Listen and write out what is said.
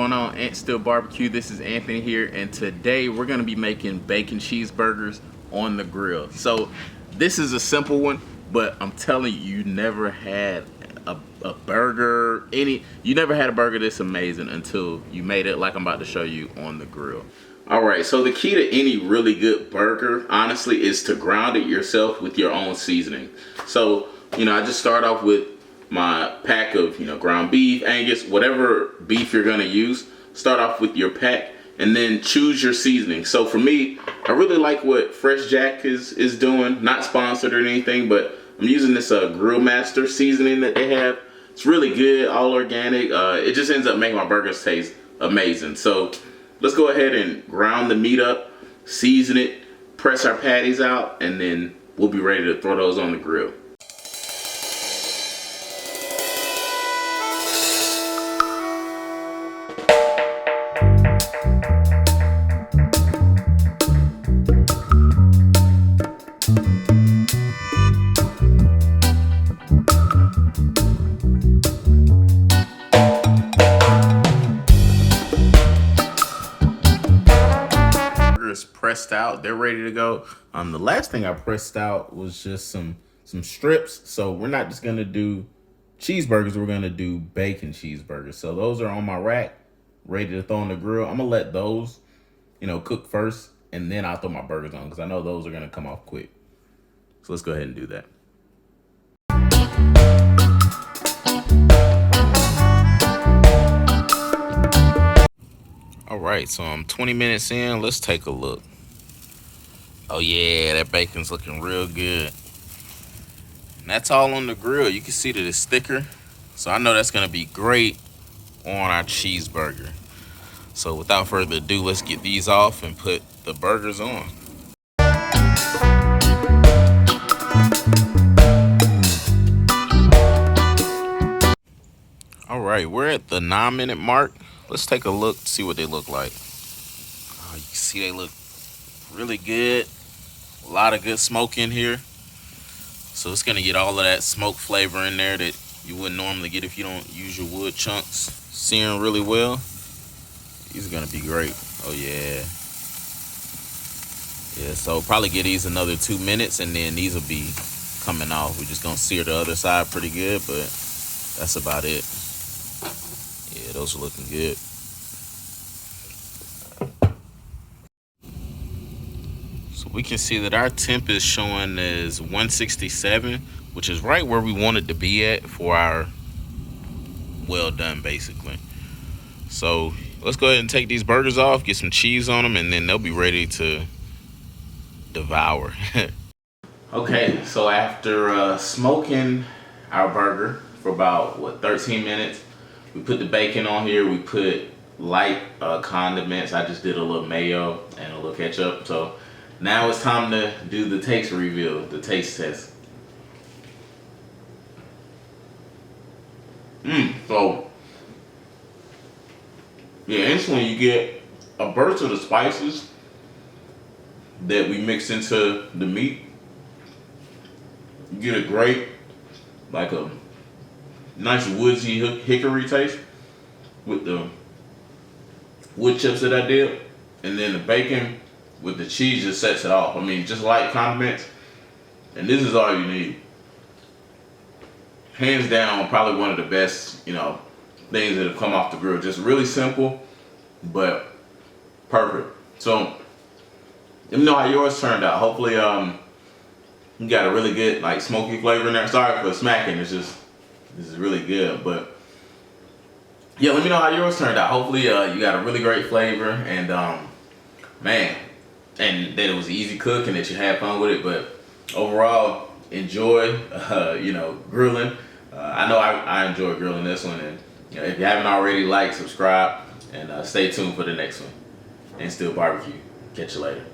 going on? AntStill BBQ. This is Anthony here, and today we're going to be making bacon cheeseburgers on the grill. So this is a simple one, but I'm telling you, you never had a burger, you never had a burger this amazing until you made it like I'm about to show you on the grill. All right, so the key to any really good burger, honestly, is to ground it yourself with your own seasoning. So, I just start off with my pack of, ground beef, Angus, whatever beef you're gonna use. Start off with your pack and then choose your seasoning. So for me, I really like what Fresh Jack is doing. Not sponsored or anything, but I'm using this Grill Master seasoning that they have. It's really good, all organic. It just ends up making my burgers taste amazing. So let's go ahead and ground the meat up, season it, press our patties out, and then we'll be ready to throw those on the grill. Pressed out, they're ready to go. The last thing I pressed out was just some strips. So we're not just gonna do cheeseburgers, we're gonna do bacon cheeseburgers. So those are on my rack, ready to throw on the grill. I'm gonna let those, cook first, and then I'll throw my burgers on because I know those are gonna come off quick. So let's go ahead and do that. All right, so I'm 20 minutes in. Let's take a look. Oh yeah, that bacon's looking real good. And that's all on the grill. You can see that it's thicker. So I know that's gonna be great on our cheeseburger. So without further ado, let's get these off and put the burgers on. All right, we're at the 9-minute mark. Let's take a look, see what they look like. Oh, you can see they look really good. A lot of good smoke in here. So it's gonna get all of that smoke flavor in there that you wouldn't normally get if you don't use your wood chunks. Searing really well. These are gonna be great. Oh yeah. Yeah, so probably give these another 2 minutes and then these will be coming off. We're just gonna sear the other side pretty good, but that's about it. Yeah, those are looking good. So we can see that our temp is showing as 167, which is right where we wanted to be at for our well done, basically. So let's go ahead and take these burgers off, get some cheese on them, and then they'll be ready to devour. Okay, so after smoking our burger for about, 13 minutes, we put the bacon on here. We put light condiments. I just did a little mayo and a little ketchup. So now it's time to do the taste reveal, the taste test. So yeah, instantly you get a burst of the spices that we mix into the meat. You get a great, like a nice woodsy hickory taste with the wood chips that I did, and then the bacon with the cheese just sets it off. I mean, just light condiments, and this is all you need. Hands down, probably one of the best, things that have come off the grill. Just really simple, but perfect. So let me know how yours turned out. Hopefully, you got a really good, smoky flavor in there. Sorry for smacking. This is really good, but yeah, let me know how yours turned out. Hopefully, you got a really great flavor, and man, and that it was easy cook and that you had fun with it. But overall, enjoy, grilling. I know I enjoy grilling this one, and if you haven't already, subscribe, and stay tuned for the next one. AntStill BBQ. Catch you later.